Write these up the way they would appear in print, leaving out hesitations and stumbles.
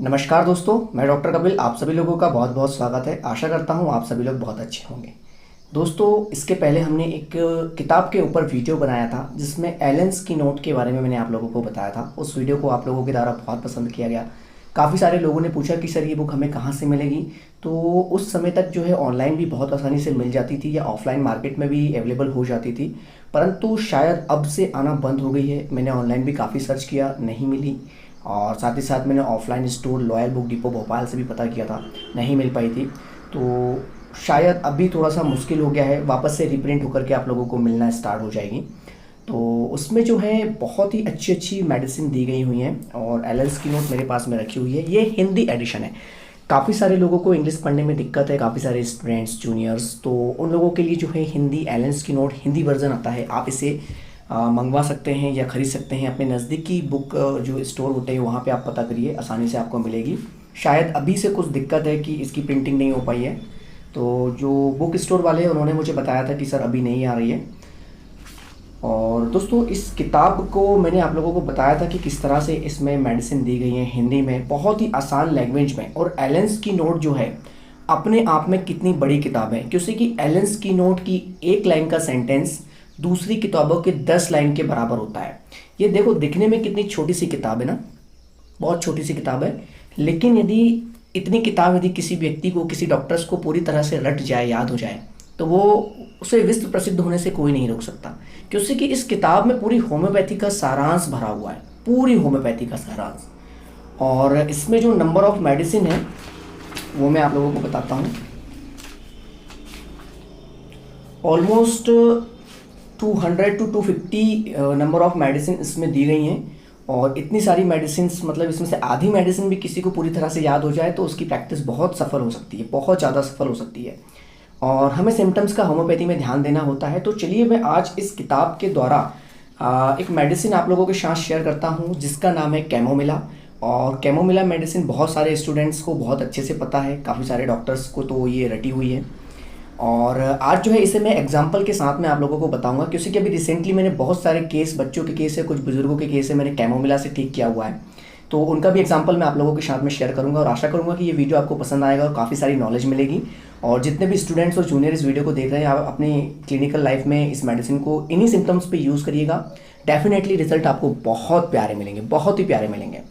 नमस्कार दोस्तों, मैं डॉक्टर कपिल आप सभी लोगों का बहुत बहुत स्वागत है। आशा करता हूँ आप सभी लोग बहुत अच्छे होंगे। दोस्तों, इसके पहले हमने एक किताब के ऊपर वीडियो बनाया था जिसमें एलन स्कीनोट के बारे में मैंने आप लोगों को बताया था। उस वीडियो को आप लोगों के द्वारा बहुत पसंद किया गया। काफ़ी सारे लोगों ने पूछा कि सर ये बुक हमें कहाँ से मिलेगी। तो उस समय तक जो है ऑनलाइन भी बहुत आसानी से मिल जाती थी या ऑफलाइन मार्केट में भी अवेलेबल हो जाती थी, परंतु शायद अब से आना बंद हो गई है। मैंने ऑनलाइन भी काफ़ी सर्च किया, नहीं मिली। और साथ ही साथ मैंने offline store loyal book depot Bhopal से भी पता किया था, नहीं मिल पाई थी। तो शायद अभी थोड़ा सा मुश्किल हो गया है, वापस से रिप्रिंट होकर के आप लोगों को मिलना स्टार्ट हो जाएगी। तो उसमें जो है बहुत ही अच्छी अच्छी मेडिसिन दी गई हुई हैं और एलन स्कीनोट मेरे पास में रखी हुई है। ये हिंदी एडिशन है। काफ़ी सारे लोगों को इंग्लिश पढ़ने में दिक्कत है, काफ़ी सारे स्टूडेंट्स जूनियर्स, तो उन लोगों के लिए जो है हिंदी एलन स्कीनोट हिंदी वर्जन आता है। आप इसे मंगवा सकते हैं या ख़रीद सकते हैं। अपने नज़दीकी बुक जो स्टोर होते हैं वहाँ पे आप पता करिए, आसानी से आपको मिलेगी। शायद अभी से कुछ दिक्कत है कि इसकी प्रिंटिंग नहीं हो पाई है। तो जो बुक स्टोर वाले हैं उन्होंने मुझे बताया था कि सर अभी नहीं आ रही है। और दोस्तों, इस किताब को मैंने आप लोगों को बताया था कि किस तरह से इसमें मेडिसिन दी गई है हिंदी में, बहुत ही आसान लैंग्वेज में। और एलन स्कीनोट जो है अपने आप में कितनी बड़ी किताब है, क्योंकि एलन स्कीनोट की एक लाइन का सेंटेंस दूसरी किताबों के 10 लाइन के बराबर होता है। ये देखो, दिखने में कितनी छोटी सी किताब है ना, बहुत छोटी सी किताब है। लेकिन यदि इतनी किताब यदि किसी व्यक्ति को, किसी डॉक्टर्स को पूरी तरह से रट जाए, याद हो जाए, तो वो उसे विश्व प्रसिद्ध होने से कोई नहीं रोक सकता। क्योंकि इस किताब में पूरी होम्योपैथी का सारांश भरा हुआ है, पूरी होम्योपैथी का सारांश। और इसमें जो नंबर ऑफ मेडिसिन है वो मैं आप लोगों को बताता हूँ। Almost 200 to 250 number of medicine इसमें दी गई हैं। और इतनी सारी मेडिसिन, मतलब इसमें से आधी मेडिसिन भी किसी को पूरी तरह से याद हो जाए तो उसकी प्रैक्टिस बहुत सफल हो सकती है, बहुत ज़्यादा सफल हो सकती है। और हमें सिम्टम्स का होम्योपैथी में ध्यान देना होता है। तो चलिए मैं आज इस किताब के द्वारा एक मेडिसिन आप लोगों के साथ शेयर करता हूँ जिसका नाम है कैमोमिला। और कैमोमिला मेडिसिन बहुत सारे स्टूडेंट्स को बहुत अच्छे से पता है, काफ़ी सारे डॉक्टर्स को तो ये रटी हुई है। और आज जो है इसे मैं एग्जांपल के साथ में आप लोगों को बताऊंगा, क्योंकि अभी रिसेंटली मैंने बहुत सारे केस, बच्चों के केस है, कुछ बुजुर्गों के केस है, मैंने कैमोमिला से ठीक किया हुआ है। तो उनका भी एग्जांपल मैं आप लोगों के साथ में शेयर करूंगा और आशा करूंगा कि ये वीडियो आपको पसंद आएगा और काफ़ी सारी नॉलेज मिलेगी। और जितने भी स्टूडेंट्स और जूनियर इस वीडियो को देख रहे हैं, आप अपनी क्लिनिकल लाइफ में इस मेडिसिन को इन्हीं सिम्टम्स पर यूज़ करिएगा। डेफिनेटली रिजल्ट आपको बहुत प्यारे मिलेंगे, बहुत ही प्यारे मिलेंगे।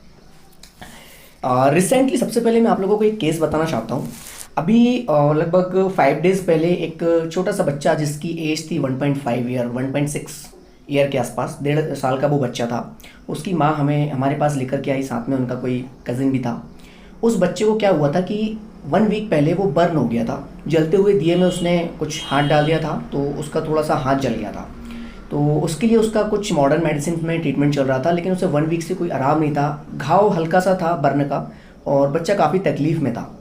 रिसेंटली सबसे पहले मैं आप लोगों को एक केस बताना चाहता हूँ। अभी लगभग 5 डेज़ पहले एक छोटा सा बच्चा जिसकी एज थी 1.5 ईयर, 1.6 ईयर के आसपास, 1.5 साल का वो बच्चा था। उसकी माँ हमारे पास लेकर के आई, साथ में उनका कोई कज़िन भी था। उस बच्चे को क्या हुआ था कि 1 वीक पहले वो बर्न हो गया था। जलते हुए दिए में उसने कुछ हाथ डाल दिया था, तो उसका थोड़ा सा हाथ जल गया था। तो उसके लिए उसका कुछ मॉडर्न मेडिसिन में ट्रीटमेंट चल रहा था, लेकिन उसे 1 वीक से कोई आराम नहीं था। घाव हल्का सा था बर्न का और बच्चा काफ़ी तकलीफ़ में था।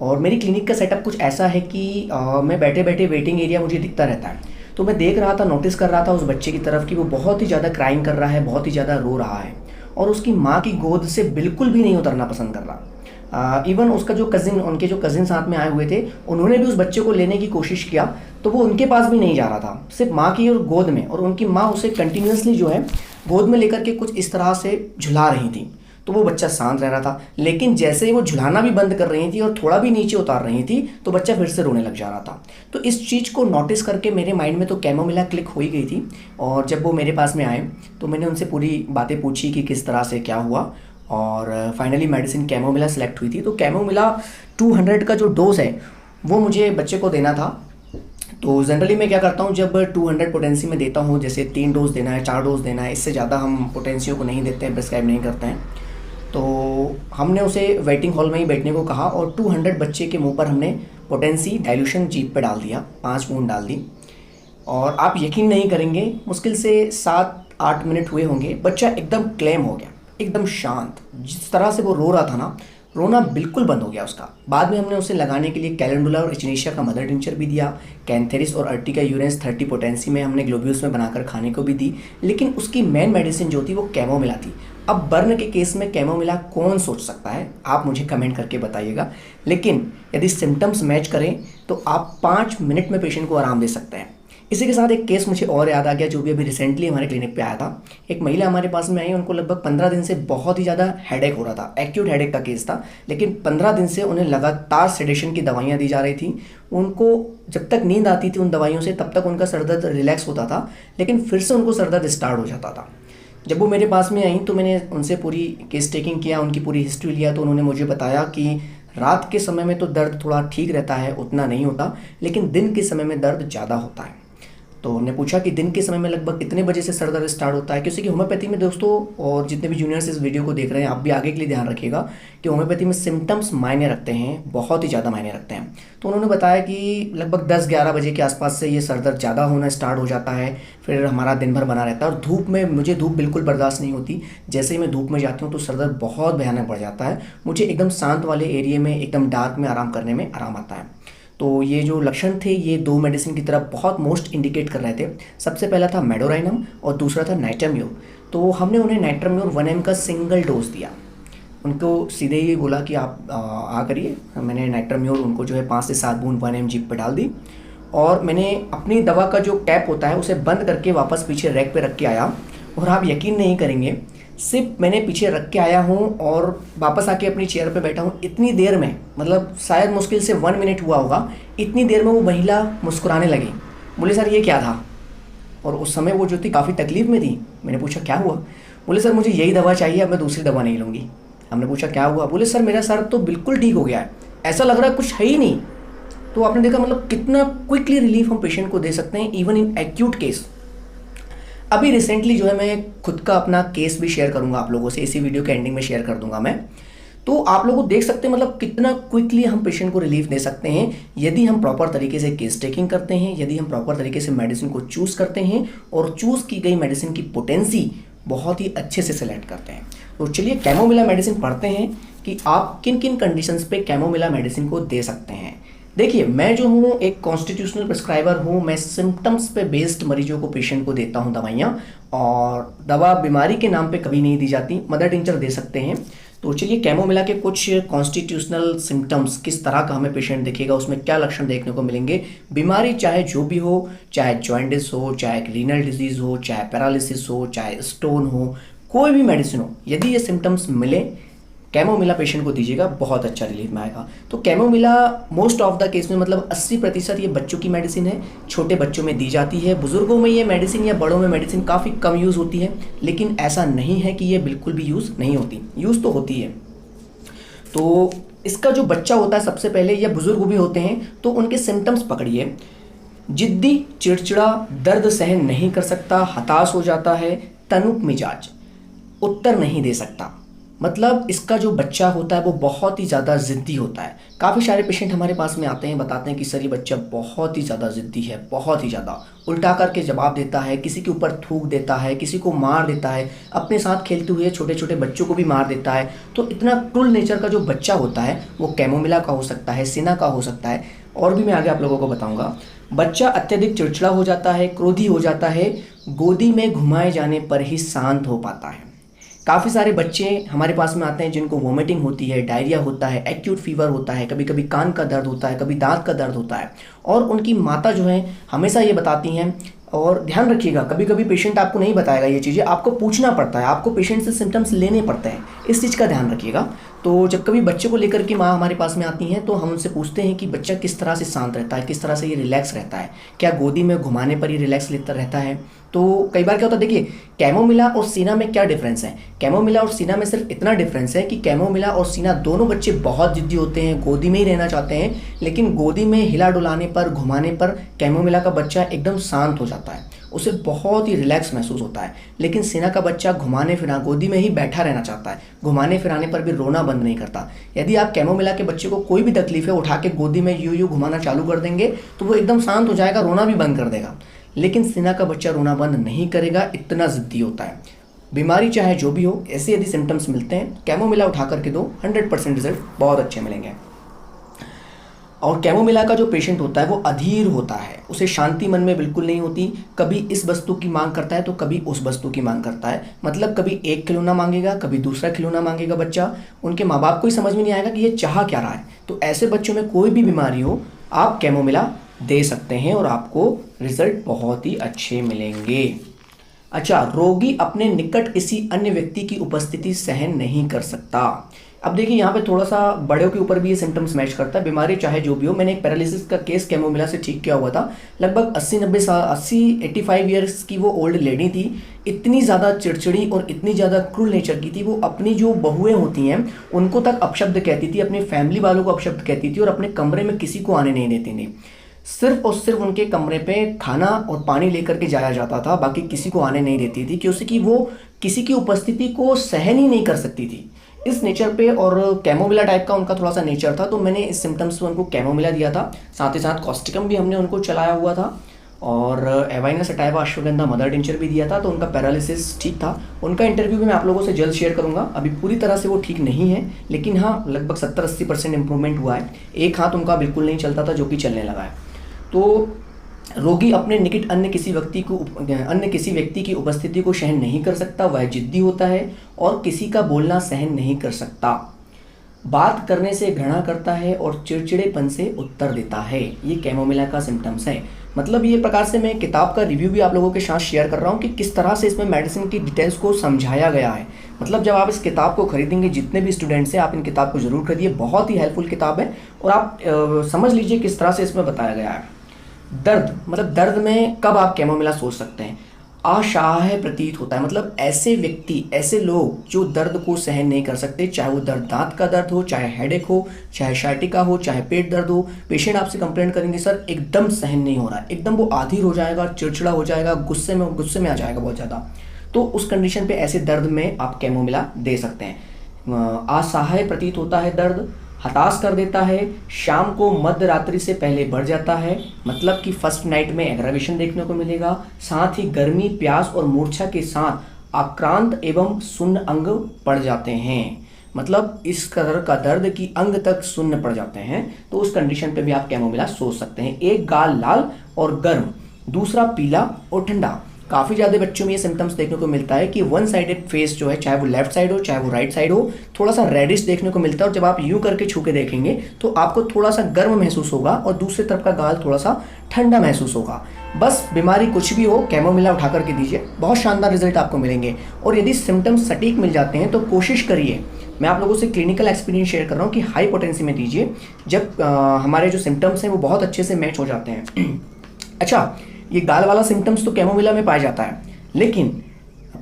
और मेरी क्लिनिक का सेटअप कुछ ऐसा है कि मैं बैठे बैठे वेटिंग एरिया मुझे दिखता रहता है। तो मैं देख रहा था, नोटिस कर रहा था उस बच्चे की तरफ कि वो बहुत ही ज़्यादा क्राइंग कर रहा है, बहुत ही ज़्यादा रो रहा है और उसकी माँ की गोद से बिल्कुल भी नहीं उतरना पसंद कर रहा। इवन उसका जो कज़िन, उनके जो कज़िन साथ में आए हुए थे, उन्होंने भी उस बच्चे को लेने की कोशिश किया, तो वो उनके पास भी नहीं जा रहा था, सिर्फ माँ की और गोद में। और उनकी माँ उसे कंटिन्यूसली जो है गोद में लेकर के कुछ इस तरह से झुला रही थी। तो वो बच्चा शांत रह रहा था, लेकिन जैसे ही वो झुलाना भी बंद कर रही थी और थोड़ा भी नीचे उतार रही थी तो बच्चा फिर से रोने लग जा रहा था। तो इस चीज़ को नोटिस करके मेरे माइंड में तो कैमोमिला क्लिक हो ही गई थी। और जब वो मेरे पास में आए तो मैंने उनसे पूरी बातें पूछी कि किस तरह से क्या हुआ। और फाइनली मेडिसिन कैमोमिला सेलेक्ट हुई थी। तो कैमोमिला 200 का जो डोज है वो मुझे बच्चे को देना था। तो जनरली मैं क्या करता हूँ, जब 200 पोटेंसी में देता हूँ, जैसे 3 डोज देना है, 4 डोज देना है, इससे ज़्यादा हम पोटेंसियों को नहीं देते हैं, प्रिस्क्राइब नहीं करते हैं। तो हमने उसे वेटिंग हॉल में ही बैठने को कहा और 200 बच्चे के मुंह पर हमने पोटेंसी डाइल्यूशन जीप पे डाल दिया, 5 बूंद डाल दी। और आप यकीन नहीं करेंगे, मुश्किल से 7-8 मिनट हुए होंगे, बच्चा एकदम क्लेम हो गया, एकदम शांत। जिस तरह से वो रो रहा था ना, रोना बिल्कुल बंद हो गया उसका। बाद में हमने उसे लगाने के लिए कैलेंडुला और एचिनेशिया का मदर टिंचर भी दिया, कैंथेरिस और अर्टिका यूरेंस 30 पोटेंसी में हमने ग्लोब्यूल्स में बनाकर खाने को भी दी। लेकिन उसकी मेन मेडिसिन जो थी वो कैमोमिला थी। अब बर्न के केस में कैमोमिला कौन सोच सकता है, आप मुझे कमेंट करके बताइएगा। लेकिन यदि सिम्टम्स मैच करें तो आप 5 मिनट में पेशेंट को आराम दे सकते हैं। इसी के साथ एक केस मुझे और याद आ गया जो भी अभी रिसेंटली हमारे क्लिनिक पे आया था। एक महिला हमारे पास में आई, उनको लगभग 15 दिन से बहुत ही ज़्यादा हेडेक हो रहा था, एक्यूट हेडेक का केस था। लेकिन 15 दिन से उन्हें लगातार सेडेशन की दवाइयाँ दी जा रही थी। उनको जब तक नींद आती थी उन दवाइयों से तब तक उनका सर दर्द रिलैक्स होता था, लेकिन फिर से उनको सर दर्द स्टार्ट हो जाता था। जब वो मेरे पास में आई तो मैंने उनसे पूरी केस टेकिंग किया, उनकी पूरी हिस्ट्री लिया, तो उन्होंने मुझे बताया कि रात के समय में तो दर्द थोड़ा ठीक रहता है, उतना नहीं होता, लेकिन दिन के समय में दर्द ज़्यादा होता है। तो हमने पूछा कि दिन के समय में लगभग कितने बजे से सर दर्द स्टार्ट होता है, क्योंकि होम्योपैथी में दोस्तों, और जितने भी जूनियर्स इस वीडियो को देख रहे हैं आप भी आगे के लिए ध्यान रखिएगा कि होम्योपैथी में सिम्टम्स मायने रखते हैं, बहुत ही ज़्यादा मायने रखते हैं। तो उन्होंने बताया कि लगभग 10-11 बजे के आसपास से ये सर दर्द ज़्यादा होना स्टार्ट हो जाता है, फिर हमारा दिन भर बना रहता है। और धूप में मुझे धूप बिल्कुल बर्दाश्त नहीं होती, जैसे ही मैं धूप में जाती हूँ तो सर दर्द बहुत भयानक बढ़ जाता है। मुझे एकदम शांत वाले एरिया में, एकदम डार्क में आराम करने में आराम आता है। तो ये जो लक्षण थे ये 2 मेडिसिन की तरफ बहुत मोस्ट इंडिकेट कर रहे थे। सबसे पहला था मेडोराइनम और दूसरा था नाइट्राम्योर। तो हमने उन्हें नाइट्राम्योर 1 mg का सिंगल डोज दिया। उनको सीधे ही बोला कि आप आ करिए। मैंने नाइट्राम्योर उनको जो है 5 से 7 बूंद 1 mg पे डाल दी, और मैंने अपनी दवा का जो कैप होता है उसे बंद करके वापस पीछे रैक पे रख के आया। और आप यकीन नहीं करेंगे, सिर्फ मैंने पीछे रख के आया हूँ और वापस आके अपनी चेयर पे बैठा हूँ, इतनी देर में, मतलब शायद मुश्किल से 1 मिनट हुआ होगा, इतनी देर में वो महिला मुस्कुराने लगी। बोले सर ये क्या था? और उस समय वो जो थी काफ़ी तकलीफ में थी। मैंने पूछा क्या हुआ? बोले सर मुझे यही दवा चाहिए, अब मैं दूसरी दवा नहीं लूँगी। हमने पूछा क्या हुआ? बोले सर मेरा सर तो बिल्कुल ठीक हो गया है, ऐसा लग रहा है कुछ है ही नहीं। तो आपने देखा मतलब कितना क्विकली रिलीफ हम पेशेंट को दे सकते हैं, इवन इन एक्यूट केस। अभी रिसेंटली जो है मैं खुद का अपना केस भी शेयर करूंगा आप लोगों से, इसी वीडियो के एंडिंग में शेयर कर दूंगा मैं। तो आप लोग देख सकते हैं मतलब कितना क्विकली हम पेशेंट को रिलीफ दे सकते हैं यदि हम प्रॉपर तरीके से केस टेकिंग करते हैं, यदि हम प्रॉपर तरीके से मेडिसिन को चूज़ करते हैं और चूज़ की गई मेडिसिन की पोटेंसी बहुत ही अच्छे से सिलेक्ट करते हैं। तो चलिए कैमोमिला मेडिसिन पढ़ते हैं कि आप किन किन कंडीशंस पे कैमोमिला मेडिसिन को दे सकते हैं। देखिए मैं जो हूँ एक कॉन्स्टिट्यूशनल प्रिस्क्राइबर हूँ, मैं सिम्टम्स पे बेस्ड मरीजों को, पेशेंट को देता हूँ दवाइयाँ, और दवा बीमारी के नाम पे कभी नहीं दी जाती। मदर टिंचर दे सकते हैं। तो चलिए कैमोमिला के कुछ कॉन्स्टिट्यूशनल सिम्टम्स, किस तरह का हमें पेशेंट दिखेगा, उसमें क्या लक्षण देखने को मिलेंगे, बीमारी चाहे जो भी हो, चाहे जॉइंटिस हो, चाहे रीनल डिजीज हो, चाहे पैरालिसिस हो, चाहे स्टोन हो, कोई भी मेडिसिन हो, यदि ये सिम्टम्स मिले कैमोमिला पेशेंट को दीजिएगा, बहुत अच्छा रिलीफ में आएगा। तो chamomilla most of the case में मतलब 80% ये बच्चों की मेडिसिन है, छोटे बच्चों में दी जाती है। बुजुर्गों में ये मेडिसिन या बड़ों में मेडिसिन काफ़ी कम यूज़ होती है, लेकिन ऐसा नहीं है कि ये बिल्कुल भी यूज़ नहीं होती, यूज़ तो होती है। तो इसका जो बच्चा होता है सबसे पहले, या बुजुर्ग भी होते हैं, तो उनके सिम्टम्स पकड़िए। जिद्दी, चिड़चिड़ा, दर्द सहन नहीं कर सकता, हताश हो जाता है, तनुक मिजाज, उत्तर नहीं दे सकता। मतलब इसका जो बच्चा होता है वो बहुत ही ज़्यादा ज़िद्दी होता है। काफ़ी सारे पेशेंट हमारे पास में आते हैं, बताते हैं कि सर ये बच्चा बहुत ही ज़्यादा ज़िद्दी है, बहुत ही ज़्यादा उल्टा करके जवाब देता है, किसी के ऊपर थूक देता है, किसी को मार देता है, अपने साथ खेलते हुए छोटे छोटे बच्चों को भी मार देता है। तो इतना क्रूल नेचर का जो बच्चा होता है वो कैमोमिला का हो सकता है, सिना का हो सकता है, और भी मैं आगे आप लोगों को बताऊँगा। बच्चा अत्यधिक चिड़चिड़ा हो जाता है, क्रोधी हो जाता है, गोदी में घुमाए जाने पर ही शांत हो पाता है। काफ़ी सारे बच्चे हमारे पास में आते हैं जिनको वोमिटिंग होती है, डायरिया होता है, एक्यूट फीवर होता है, कभी कभी कान का दर्द होता है, कभी दांत का दर्द होता है, और उनकी माता जो है हमेशा ये बताती हैं। और ध्यान रखिएगा, कभी कभी पेशेंट आपको नहीं बताएगा ये चीज़ें, आपको पूछना पड़ता है, आपको पेशेंट से सिम्टम्स लेने पड़ते हैं, इस चीज़ का ध्यान रखिएगा। तो जब कभी बच्चे को लेकर के माँ हमारे पास में आती हैं तो हम उनसे पूछते हैं कि बच्चा किस तरह से शांत रहता है, किस तरह से ये रिलैक्स रहता है, क्या गोदी में घुमाने पर ये रिलैक्स लेता रहता है। तो कई बार क्या होता है, देखिए कैमोमिला और सीना में क्या डिफरेंस है। कैमोमिला और सीना में सिर्फ इतना डिफरेंस है कि कैमोमिला और सीना दोनों बच्चे बहुत जिद्दी होते हैं, गोदी में ही रहना चाहते हैं, लेकिन गोदी में हिला डुलाने पर, घुमाने पर कैमोमिला का बच्चा एकदम शांत हो जाता है, उसे बहुत ही रिलैक्स महसूस होता है। लेकिन सीना का बच्चा घुमाने फिरा, गोदी में ही बैठा रहना चाहता है, घुमाने फिराने पर भी रोना बंद नहीं करता। यदि आप कैमोमिला के बच्चे को कोई भी तकलीफ है, उठा के गोदी में यूं घुमाना चालू कर देंगे तो वो एकदम शांत हो जाएगा, रोना भी बंद कर देगा। लेकिन सीना का बच्चा रोना बंद नहीं करेगा, इतना जिद्दी होता है। बीमारी चाहे जो भी हो, ऐसे यदि सिम्टम्स मिलते हैं कैमोमिला उठा करके दो, 100% रिजल्ट बहुत अच्छे मिलेंगे। और कैमोमिला का जो पेशेंट होता है वो अधीर होता है, उसे शांति मन में बिल्कुल नहीं होती, कभी इस वस्तु की मांग करता है तो कभी उस वस्तु की मांग करता है। मतलब कभी एक खिलौना मांगेगा, कभी दूसरा खिलौना मांगेगा बच्चा, उनके माँ बाप को ही समझ में नहीं आएगा कि ये चाह क्या रहा है। तो ऐसे बच्चों में कोई भी बीमारी हो, आप कैमोमिला दे सकते हैं और आपको रिजल्ट बहुत ही अच्छे मिलेंगे। अच्छा, रोगी अपने निकट किसी अन्य व्यक्ति की उपस्थिति सहन नहीं कर सकता। अब देखिए यहाँ पे थोड़ा सा बड़ों के ऊपर भी ये सिम्टम्स मैच करता है। बीमारी चाहे जो भी हो, मैंने एक पैरालिसिस का केस कैमोमिला से ठीक किया हुआ था। लगभग 80-90 साल 85 ईयर्स की वो ओल्ड लेडी थी। इतनी ज़्यादा चिड़चिड़ी और इतनी ज़्यादा क्रूर नेचर की थी। वो अपनी जो बहुएं होती हैं उनको तक अपशब्द कहती थी, अपनी फैमिली वालों को अपशब्द कहती थी और अपने कमरे में किसी को आने नहीं देती थी। सिर्फ और सिर्फ उनके कमरे पे खाना और पानी लेकर के जाया जाता था, बाकी किसी को आने नहीं देती थी, क्योंकि वो किसी की उपस्थिति को सहन ही नहीं कर सकती थी इस नेचर पे। और कैमोमिला टाइप का उनका थोड़ा सा नेचर था, तो मैंने इस सिम्टम्स पे उनको कैमोमिला दिया था। साथ ही साथ कॉस्टिकम भी हमने उनको चलाया हुआ था और एवाइना सटाइवा अश्वगंधा मदर टिंचर भी दिया था, तो उनका पैरालिसिस ठीक था। उनका इंटरव्यू भी मैं आप लोगों से जल्द शेयर करूंगा। अभी पूरी तरह से वो ठीक नहीं है, लेकिन हाँ लगभग 70-80% इंप्रूवमेंट हुआ है। एक हाथ उनका बिल्कुल नहीं चलता था, जो कि चलने लगा है। तो रोगी अपने निकट अन्य किसी व्यक्ति की उपस्थिति को सहन नहीं कर सकता, वह जिद्दी होता है और किसी का बोलना सहन नहीं कर सकता, बात करने से घृणा करता है और चिड़चिड़ेपन से उत्तर देता है। ये कैमोमिला का सिम्टम्स है। मतलब ये प्रकार से मैं किताब का रिव्यू भी आप लोगों के साथ शेयर कर रहा हूँ कि किस तरह से इसमें मेडिसिन की डिटेल्स को समझाया गया है। मतलब जब आप इस किताब को खरीदेंगे, जितने भी स्टूडेंट्स हैं, आप इन किताब को जरूर खरीदिए। बहुत ही हेल्पफुल किताब है और आप समझ लीजिए किस तरह से इसमें बताया गया है। दर्द, मतलब दर्द में कब आप कैमोमिला सोच सकते हैं? असहाय प्रतीत होता है। मतलब ऐसे व्यक्ति, ऐसे लोग जो दर्द को सहन नहीं कर सकते, चाहे वो दर्द दांत का दर्द हो, चाहे हेडेक हो, चाहे शाइटिका हो, चाहे पेट दर्द हो। पेशेंट आपसे कंप्लेंट करेंगे सर एकदम सहन नहीं हो रहा, एकदम वो आधीर हो जाएगा, चिड़चिड़ा हो जाएगा, गुस्से में आ जाएगा बहुत ज़्यादा। तो उस कंडीशन पे ऐसे दर्द में आप कैमोमिला दे सकते हैं। असहाय प्रतीत होता है दर्द, हताश कर देता है, शाम को मध्य रात्रि से पहले बढ़ जाता है, मतलब कि फर्स्ट नाइट में एग्रावेशन देखने को मिलेगा। साथ ही गर्मी, प्यास और मूर्छा के साथ आक्रांत एवं सुन्न अंग पड़ जाते हैं। मतलब इस कदर का दर्द कि अंग तक सुन्न पड़ जाते हैं। तो उस कंडीशन पे भी आप कैमोमिला सोच सकते हैं। एक गाल लाल और गर्म, दूसरा पीला और ठंडा। काफ़ी ज़्यादा बच्चों में ये सिम्टम्स देखने को मिलता है कि वन साइडेड फेस जो है, चाहे वो लेफ्ट साइड हो चाहे वो राइट साइड हो, थोड़ा सा रेडिश देखने को मिलता है। और जब आप यूं करके छू के देखेंगे तो आपको थोड़ा सा गर्म महसूस होगा और दूसरी तरफ का गाल थोड़ा सा ठंडा महसूस होगा। बस बीमारी कुछ भी हो, कैमोमिला उठा करके दीजिए, बहुत शानदार रिजल्ट आपको मिलेंगे। और यदि सिम्टम्स सटीक मिल जाते हैं तो कोशिश करिए, मैं आप लोगों से क्लिनिकल एक्सपीरियंस शेयर कर रहा हूँ, कि हाई पोटेंसी में दीजिए जब हमारे जो सिम्टम्स हैं वो बहुत अच्छे से मैच हो जाते हैं। अच्छा, ये गाल वाला सिम्टम्स तो कैमोमिला में पाया जाता है, लेकिन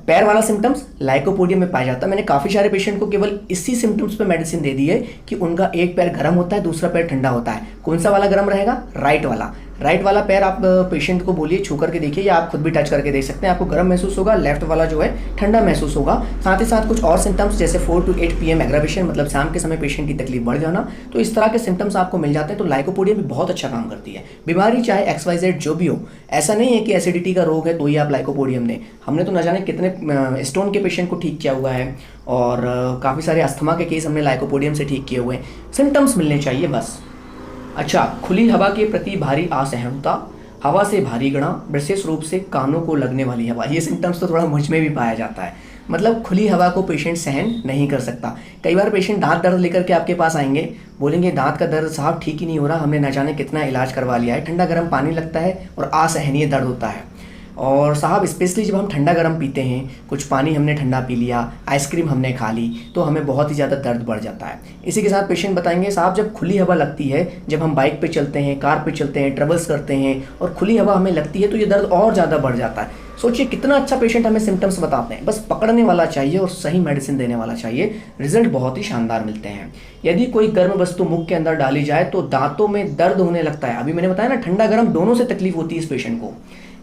पैर वाला सिम्टम्स लाइकोपोडियम में पाया जाता है। मैंने काफ़ी सारे पेशेंट को केवल इसी सिम्टम्स पे मेडिसिन दे दी है कि उनका एक पैर गर्म होता है, दूसरा पैर ठंडा होता है। कौन सा वाला गर्म रहेगा? राइट वाला पैर आप पेशेंट को बोलिए छू करके देखिए, या आप खुद भी टच करके देख सकते हैं, आपको गर्म महसूस होगा। लेफ्ट वाला जो है ठंडा महसूस होगा। साथ ही साथ कुछ और सिम्टम्स जैसे 4 to 8 PM एग्रावेशन, मतलब शाम के समय पेशेंट की तकलीफ बढ़ जाना। तो इस तरह के सिम्टम्स आपको मिल जाते हैं। तो लाइकोपोडियम भी बहुत अच्छा काम करती है। बीमारी चाहे XYZ जो भी हो, ऐसा नहीं है कि एसिडिटी का रोग है तो ही आप लाइकोपोडियम दें। हमने तो न जाने कितने स्टोन के पेशेंट को ठीक किया हुआ है और काफ़ी सारे अस्थमा के केस हमने लाइकोपोडियम से ठीक किए हुए हैं। सिम्टम्स मिलने चाहिए बस। अच्छा, खुली हवा के प्रति भारी असहनता, हवा से भारी गणा, विशेष रूप से कानों को लगने वाली हवा। ये सिम्टम्स तो थोड़ा मुझ में भी पाया जाता है। मतलब खुली हवा को पेशेंट सहन नहीं कर सकता। कई बार पेशेंट दांत दर्द लेकर के आपके पास आएंगे, बोलेंगे दांत का दर्द साहब ठीक ही नहीं हो रहा, हमने न जाने कितना इलाज करवा लिया है, ठंडा गर्म पानी लगता है और असहनीय दर्द होता है। और साहब स्पेशली जब हम ठंडा गर्म पीते हैं, कुछ पानी हमने ठंडा पी लिया, आइसक्रीम हमने खा ली, तो हमें बहुत ही ज़्यादा दर्द बढ़ जाता है। इसी के साथ पेशेंट बताएंगे साहब जब खुली हवा लगती है, जब हम बाइक पे चलते हैं, कार पे चलते हैं, ट्रेवल्स करते हैं और खुली हवा हमें लगती है तो ये दर्द और ज़्यादा बढ़ जाता है। सोचिए कितना अच्छा पेशेंट हमें सिम्टम्स बताते हैं। बस पकड़ने वाला चाहिए और सही मेडिसिन देने वाला चाहिए, रिजल्ट बहुत ही शानदार मिलते हैं। यदि कोई गर्म वस्तु मुख के अंदर डाली जाए तो दांतों में दर्द होने लगता है। अभी मैंने बताया ना, ठंडा गर्म दोनों से तकलीफ होती है इस पेशेंट को।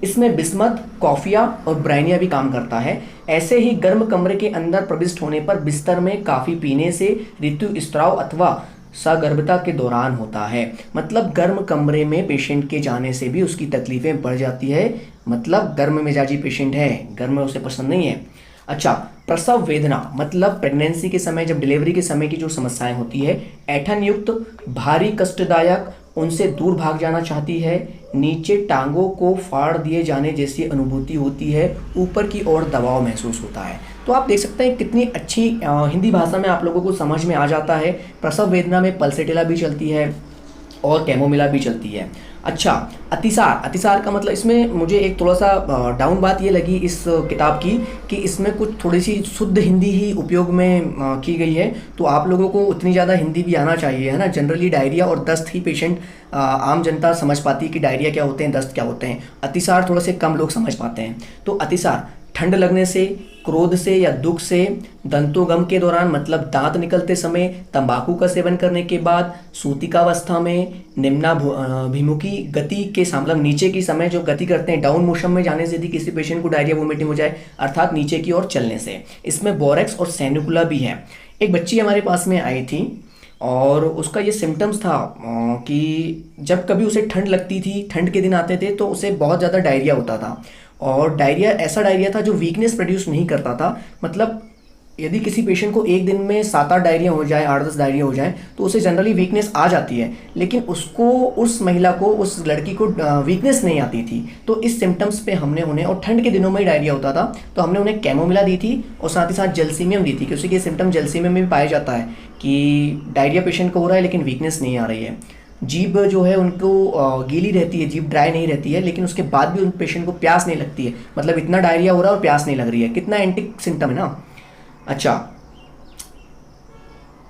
इसमें बिस्मथ, कॉफिया और ब्राइनिया भी काम करता है। ऐसे ही गर्म कमरे के अंदर प्रविष्ट होने पर बिस्तर में काफ़ी पीने से ऋतुस्राव अथवा सगर्भता के दौरान होता है। मतलब गर्म कमरे में पेशेंट के जाने से भी उसकी तकलीफें बढ़ जाती है। मतलब गर्म मिजाजी पेशेंट है, गर्म में उसे पसंद नहीं है। अच्छा, प्रसव वेदना, मतलब प्रेगनेंसी के समय, जब डिलीवरी के समय की जो समस्याएं होती है, ऐठन युक्त, भारी, कष्टदायक, उनसे दूर भाग जाना चाहती है, नीचे टांगों को फाड़ दिए जाने जैसी अनुभूति होती है, ऊपर की ओर दबाव महसूस होता है। तो आप देख सकते हैं कितनी अच्छी हिंदी भाषा में आप लोगों को समझ में आ जाता है। प्रसव वेदना में पल्सेटिला भी चलती है और कैमोमिला भी चलती है। अच्छा, अतिसार। अतिसार का मतलब इसमें मुझे एक थोड़ा-सा डाउन बात ये लगी इस किताब की कि इसमें कुछ थोड़ी-सी शुद्ध हिंदी ही उपयोग में की गई है। तो आप लोगों को उतनी ज़्यादा हिंदी भी आना चाहिए, है ना? जनरली डायरिया और दस्त ही पेशेंट आम जनता समझ पाती है कि डायरिया क्या होते हैं, दस्त क्या होते हैं। अतिसार थोड़े से कम लोग समझ पाते हैं। तो अतिसार ठंड लगने से, क्रोध से या दुख से, दंतोगम के दौरान मतलब दांत निकलते समय, तंबाकू का सेवन करने के बाद, सूतिकावस्था में, निम्नाभिमुखी गति के मतलब नीचे की समय जो गति करते हैं, डाउन मोशन में जाने से यदि किसी पेशेंट को डायरिया वोमिटिंग हो जाए, अर्थात नीचे की ओर चलने से। इसमें बोरेक्स और सैनिकुला भी है। एक बच्ची हमारे पास में आई थी और उसका ये सिम्टम्स था कि जब कभी उसे ठंड लगती थी, ठंड के दिन आते थे तो उसे बहुत ज़्यादा डायरिया होता था। और डायरिया ऐसा डायरिया था जो वीकनेस प्रोड्यूस नहीं करता था। मतलब यदि किसी पेशेंट को एक दिन में 7-8 डायरिया हो जाए, 8-10 डायरिया हो जाए तो उसे जनरली वीकनेस आ जाती है, लेकिन उसको, उस महिला को, उस लड़की को वीकनेस नहीं आती थी। तो इस सिम्टम्स पे हमने उन्हें, और ठंड के दिनों में ही डायरिया होता था, तो हमने उन्हें कैमोमिला दी थी और साथ ही साथ जलसीमियम दी थी, क्योंकि ये सिम्टम जलसीमियम में भी पाया जाता है कि डायरिया पेशेंट को हो रहा है लेकिन वीकनेस नहीं आ रही है। जीभ जो है उनको गीली रहती है, जीभ ड्राई नहीं रहती है, लेकिन उसके बाद भी उन पेशेंट को प्यास नहीं लगती है। मतलब इतना डायरिया हो रहा है और प्यास नहीं लग रही है, कितना एंटी सिम्टम है ना। अच्छा,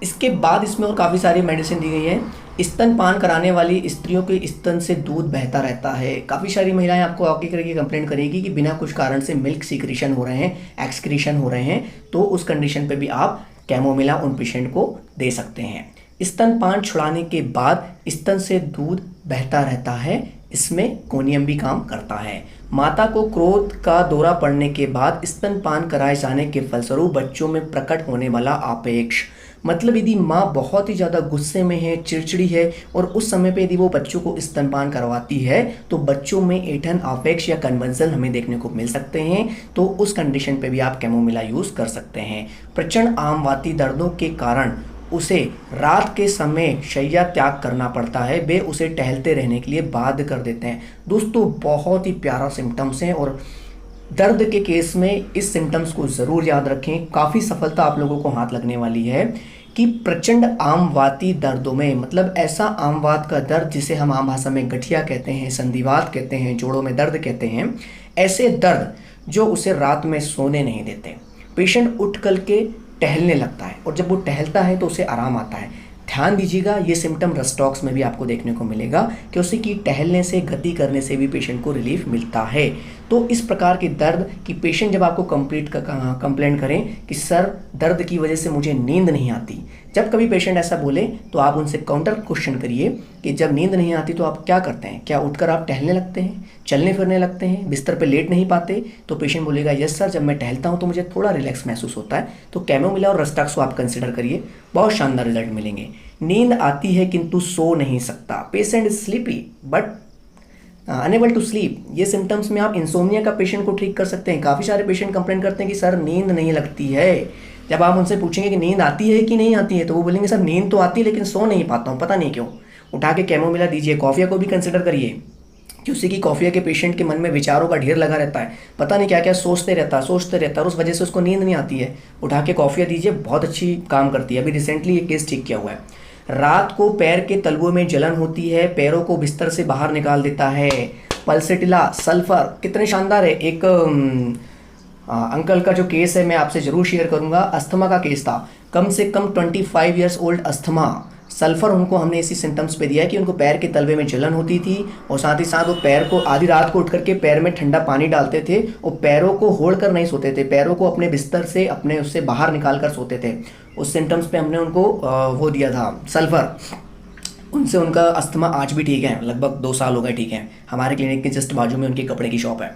इसके बाद इसमें और काफ़ी सारी मेडिसिन दी गई है। स्तनपान कराने वाली स्त्रियों के स्तन से दूध बहता रहता है। काफ़ी सारी महिलाएं आपको आके करके कंप्लेंट करेगी कि बिना कुछ कारण से मिल्क सीक्रेशन हो रहे हैं, एक्सक्रीशन हो रहे हैं, तो उस कंडीशन पे भी आप कैमोमिला उन पेशेंट को दे सकते हैं। स्तनपान छुड़ाने के बाद स्तन से दूध बहता रहता है, इसमें कोनियम भी काम करता है। माता को क्रोध का दौरा पड़ने के बाद स्तनपान कराए जाने के फलस्वरूप बच्चों में प्रकट होने वाला आपेक्ष, मतलब यदि माँ बहुत ही ज़्यादा गुस्से में है, चिड़चिड़ी है और उस समय पे यदि वो बच्चों को स्तनपान करवाती है तो बच्चों में ऐंठन, आपेक्ष या कन्वल्सन हमें देखने को मिल सकते हैं। तो उस कंडीशन पे भी आप कैमोमिला यूज़ कर सकते हैं। प्रचंड आमवाती दर्दों के कारण उसे रात के समय शैया त्याग करना पड़ता है, वे उसे टहलते रहने के लिए बाध्य कर देते हैं। दोस्तों, बहुत ही प्यारा सिम्टम्स हैं और दर्द के केस में इस सिम्टम्स को ज़रूर याद रखें। काफ़ी सफलता आप लोगों को हाथ लगने वाली है कि प्रचंड आमवाती दर्दों में, मतलब ऐसा आमवात का दर्द जिसे हम आम भाषा में गठिया कहते हैं, संधिवात कहते हैं, जोड़ों में दर्द कहते हैं, ऐसे दर्द जो उसे रात में सोने नहीं देते। पेशेंट उठ करके टहलने लगता है और जब वो टहलता है तो उसे आराम आता है। ध्यान दीजिएगा, ये सिम्टम रस्टॉक्स में भी आपको देखने को मिलेगा कि उसे कि टहलने से, गति करने से भी पेशेंट को रिलीफ मिलता है। तो इस प्रकार के दर्द कि पेशेंट जब आपको कंप्लेंट करें कि सर दर्द की वजह से मुझे नींद नहीं आती, जब कभी पेशेंट ऐसा बोले तो आप उनसे काउंटर क्वेश्चन करिए कि जब नींद नहीं आती तो आप क्या करते हैं? क्या उठकर आप टहलने लगते हैं, चलने फिरने लगते हैं, बिस्तर पे लेट नहीं पाते? तो पेशेंट बोलेगा यस सर, जब मैं टहलता हूँ तो मुझे थोड़ा रिलैक्स महसूस होता है। तो कैमोमिला और रस्टॉक्स को आप कंसिडर करिए, बहुत शानदार रिजल्ट मिलेंगे। नींद आती है किंतु सो नहीं सकता, patient is sleepy but unable to sleep, ये सिम्टम्स में आप इंसोमिया का पेशेंट को ठीक कर सकते हैं। काफ़ी सारे पेशेंट कंप्लेंट करते हैं कि सर नींद नहीं लगती है। जब आप उनसे पूछेंगे कि नींद आती है कि नहीं आती है तो वो बोलेंगे सर नींद तो आती है लेकिन सो नहीं पाता हूँ, पता नहीं क्यों। उठा के कैमोमिला दीजिए। कॉफिया को भी कंसिडर करिए, क्योंकि कि कॉफिया के पेशेंट के मन में विचारों का ढेर लगा रहता है, पता नहीं क्या क्या सोचते रहता है और उस वजह से उसको नींद नहीं आती है। उठा के कॉफिया दीजिए, बहुत अच्छी काम करती है। अभी रिसेंटली ये केस ठीक किया हुआ है। रात को पैर के तलवों में जलन होती है, पैरों को बिस्तर से बाहर निकाल देता है। पल्सेटिला, सल्फर, कितने शानदार है। एक अंकल का जो केस है मैं आपसे ज़रूर शेयर करूंगा। अस्थमा का केस था, कम से कम 25 ईयर्स ओल्ड अस्थमा। सल्फर उनको हमने इसी सिम्टम्स पे दिया है कि उनको पैर के तलवे में जलन होती थी और साथ ही साथ वो पैर को आधी रात को उठ करके पैर में ठंडा पानी डालते थे और पैरों को होड़ कर नहीं सोते थे, पैरों को अपने बिस्तर से, अपने उससे बाहर निकाल कर सोते थे। उस सिम्टम्स पे हमने उनको वो दिया था सल्फर। उनसे उनका अस्थमा आज भी ठीक है, लगभग 2 साल हो गए ठीक है। हमारे क्लिनिक के जस्ट बाजू में उनकी कपड़े की शॉप है।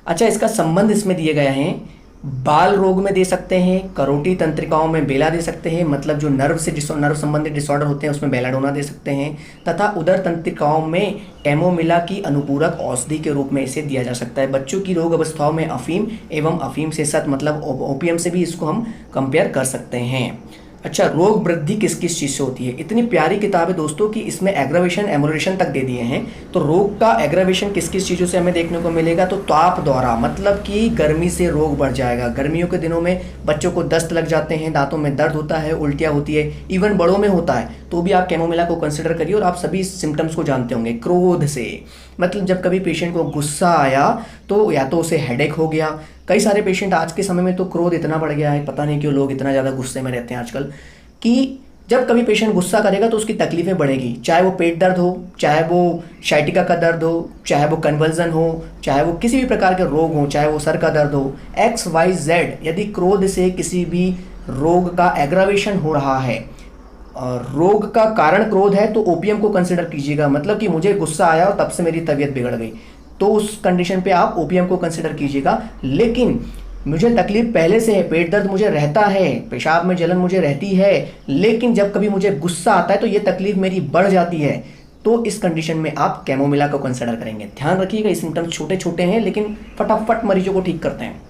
अच्छा, इसका संबंध इसमें दिए गए हैं। बाल रोग में दे सकते हैं, करोटी तंत्रिकाओं में बेला दे सकते हैं, मतलब जो नर्व संबंधित डिसऑर्डर होते हैं उसमें बेलाडोना दे सकते हैं, तथा उदर तंत्रिकाओं में कैमोमिला की अनुपूरक औषधि के रूप में इसे दिया जा सकता है। बच्चों की रोग अवस्थाओं में अफीम एवं अफीम से सत मतलब ओपियम से भी इसको हम कंपेयर कर सकते हैं। अच्छा, रोग वृद्धि किस किस चीज़ से होती है? इतनी प्यारी किताब है दोस्तों कि इसमें एग्रावेशन एमोलेशन तक दे दिए हैं। तो रोग का एग्रावेशन किस किस चीज़ों से हमें देखने को मिलेगा? तो ताप द्वारा, मतलब कि गर्मी से रोग बढ़ जाएगा। गर्मियों के दिनों में बच्चों को दस्त लग जाते हैं, दांतों में दर्द होता है, उल्टियाँ होती है, इवन बड़ों में होता है, तो भी आप कैमोमिला को कंसिडर करिए। और आप सभी सिम्टम्स को जानते होंगे। क्रोध से, मतलब जब कभी पेशेंट को गुस्सा आया तो या तो उसे हेडेक हो गया। कई सारे पेशेंट आज के समय में तो क्रोध इतना बढ़ गया है, पता नहीं क्यों लोग इतना ज़्यादा गुस्से में रहते हैं आजकल, कि जब कभी पेशेंट गुस्सा करेगा तो उसकी तकलीफें बढ़ेगी, चाहे वो पेट दर्द हो, चाहे वो शाइटिका का दर्द हो, चाहे वो कन्वर्जन हो, चाहे वो किसी भी प्रकार के रोग हो, चाहे वो सर का दर्द हो, XYZ। यदि क्रोध से किसी भी रोग का एग्रावेशन हो रहा है और रोग का कारण क्रोध है, तो ओपीएम को कंसिडर कीजिएगा। मतलब कि मुझे गुस्सा आया और तब से मेरी तबीयत बिगड़ गई, तो उस कंडीशन पे आप ओपीएम को कंसिडर कीजिएगा। लेकिन मुझे तकलीफ पहले से है, पेट दर्द मुझे रहता है, पेशाब में जलन मुझे रहती है, लेकिन जब कभी मुझे गुस्सा आता है तो ये तकलीफ मेरी बढ़ जाती है, तो इस कंडीशन में आप कैमोमिला को कंसिडर करेंगे। ध्यान रखिएगा, ये सिम्टम्स छोटे छोटे हैं लेकिन फटाफट मरीजों को ठीक करते हैं।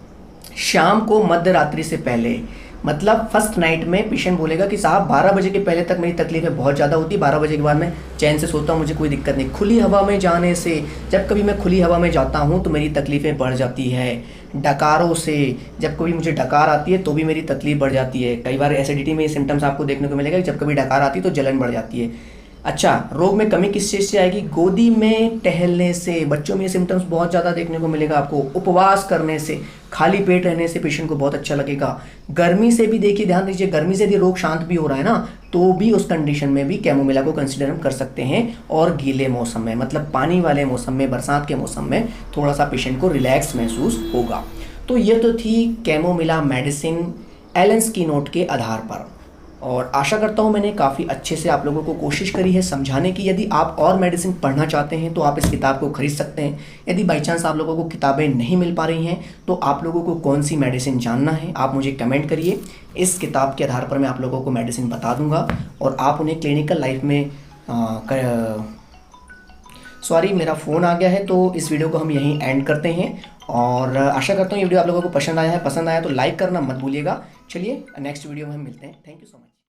शाम को मध्य रात्रि से पहले, मतलब फर्स्ट नाइट में पेशेंट बोलेगा कि साहब 12 बजे के पहले तक मेरी तकलीफें बहुत ज़्यादा होती, 12 बजे के बाद मैं चैन से सोता हूँ, मुझे कोई दिक्कत नहीं। खुली हवा में जाने से, जब कभी मैं खुली हवा में जाता हूँ तो मेरी तकलीफ़ें बढ़ जाती है। डकारों से, जब कभी मुझे डकार आती है तो भी मेरी तकलीफ बढ़ जाती है। कई बार एसिडिटी में ये सिम्टम्स आपको देखने को मिलेगा, जब कभी डकार आती है तो जलन बढ़ जाती है। अच्छा, रोग में कमी किस चीज़ से आएगी? गोदी में टहलने से, बच्चों में ये सिम्टम्स बहुत ज़्यादा देखने को मिलेगा आपको। उपवास करने से, खाली पेट रहने से पेशेंट को बहुत अच्छा लगेगा। गर्मी से भी देखिए, ध्यान दीजिए, गर्मी से यदि रोग शांत भी हो रहा है ना, तो भी उस कंडीशन में भी कैमोमिला को कंसिडर हम कर सकते हैं। और गीले मौसम में, मतलब पानी वाले मौसम में, बरसात के मौसम में थोड़ा सा पेशेंट को रिलैक्स महसूस होगा। तो ये तो थी कैमोमिला मेडिसिन एलेंस की नोट के आधार पर, और आशा करता हूँ मैंने काफ़ी अच्छे से आप लोगों को कोशिश करी है समझाने की। यदि आप और मेडिसिन पढ़ना चाहते हैं तो आप इस किताब को खरीद सकते हैं। यदि बाई चांस आप लोगों को किताबें नहीं मिल पा रही हैं तो आप लोगों को कौन सी मेडिसिन जानना है, आप मुझे कमेंट करिए। इस किताब के आधार पर मैं आप लोगों को मेडिसिन बता दूंगा और आप उन्हें क्लिनिकल लाइफ में सॉरी, मेरा फ़ोन आ गया है, तो इस वीडियो को हम यहीं एंड करते हैं। और आशा करता हूँ ये वीडियो आप लोगों को पसंद आया है। पसंद आया तो लाइक करना मत भूलिएगा। चलिए नेक्स्ट वीडियो में हम मिलते हैं। Thank you so much.